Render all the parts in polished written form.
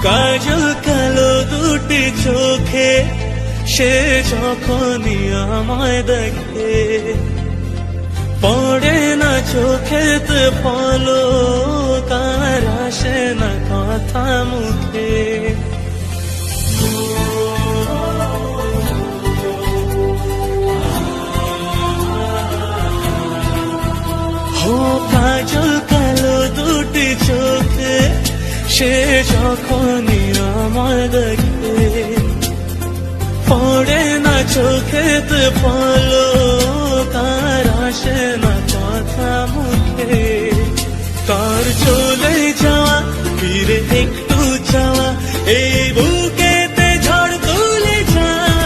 কাজল কালো দুটি চোখে সে যখনই আমায় দেখে, পড়ে না চোখেতে পলক, আর আসে না কথা মুখে। কাজল কালো দুটি চোখে সে যখনই আমায় দেখে, পড়ে না চোখেতে পলক, আর আসে না কথা মুখে। তার চলে যাওয়া ফিরে একটু চাওয়া, এই বুকেতে ঝড় তুলে যায়।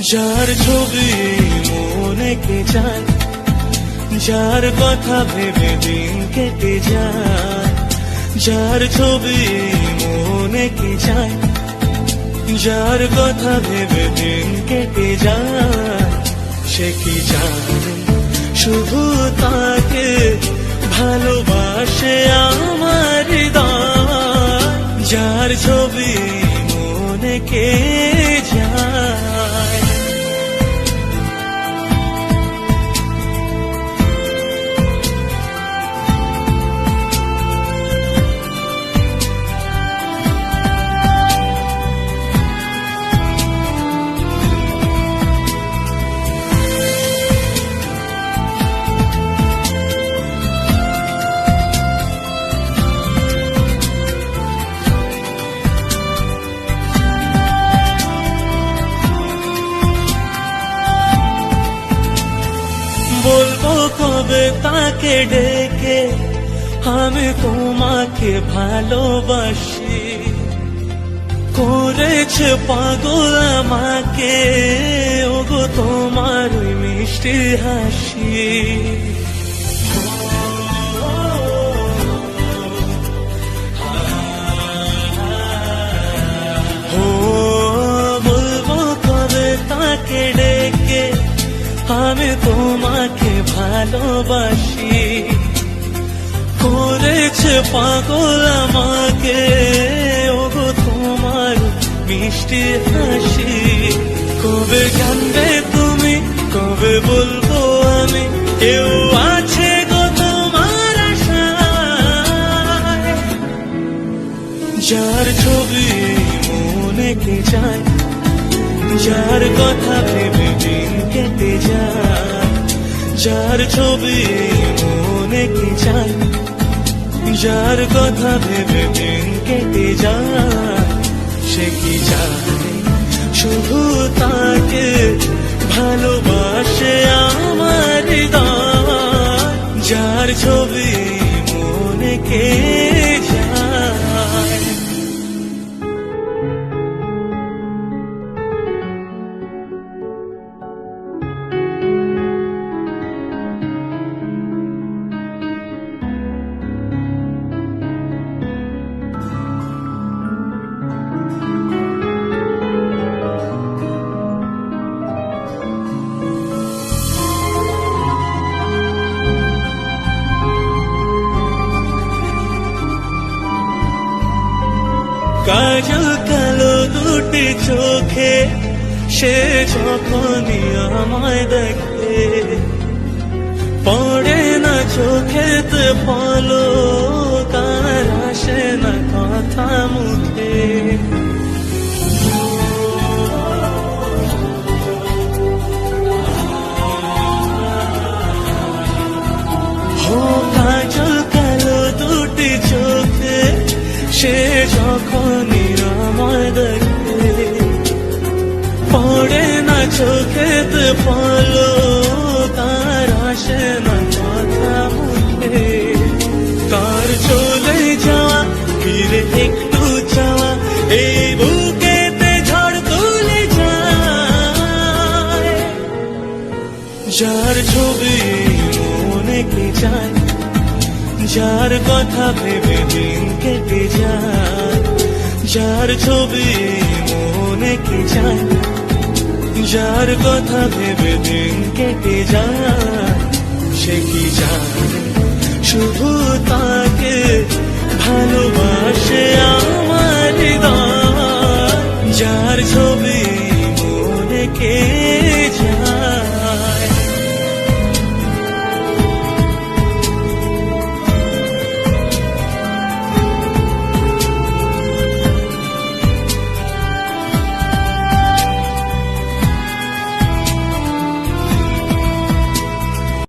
যার ছবি মনে কে যায়, যার কথা ভেবে দিন কেটে যায়। যার ছবি মনে কে যায়, যার কথা ভেবে দিন কেটে যায়। সে কি জানে শুধু তাকে ভালোবাসে আমার হৃদয়। যার ছবি মনে কে যায়। বলবো কবে তাকে ডেকে আমি তোমাকে ভালোবাসি, করেছে পাগল আমাকে ওগো তোমার ওই মিষ্টি হাসি। বলবো কবে তাকে ডেকে আমি তোমাকে ভালোবাসি, করেছে পাগল আমাকে ওগো তোমার মিষ্টি হাসি। কবে জানবে তুমি, কবে বলবো আমি, কেউ আছে গো তোমার আশায়। যার ছবি মনে কে যায়, যার কথা ভেবে দিন কেটে যায়। যার ছবি মনে কে যায়, যার কথা ভেবে দিন কেটে যায়। সে কি জানে শুধু তাকে ভালোবাসে আমার হৃদয়। যার ছবি মনে কে যায়। কাজল কালো দুটি চোখে সে যখনই আমায় দেখে, পড়ে না চোখেতে পলক, আর আসে না কথা মুখে। কাজল কালো দুটি চোখে সে যখনই আমায় দেখে, পড়ে না চোখেতে পলক, আর আসে না কথা মুখে। তার চলে যাওয়া ফিরে একটু চাওয়া, এই বুকেতে ঝড় তুলে যায়। যার ছবি মনে কে যায়, যার কথা ভেবে দিন কেটে যায়। যার ছবি মনে কে যায়, যার কথা ভেবে দিন কেটে যায়। সে কি জানে শুধু তাকে ভালোবাসে আমার হৃদয়, যার ছবি মনে কে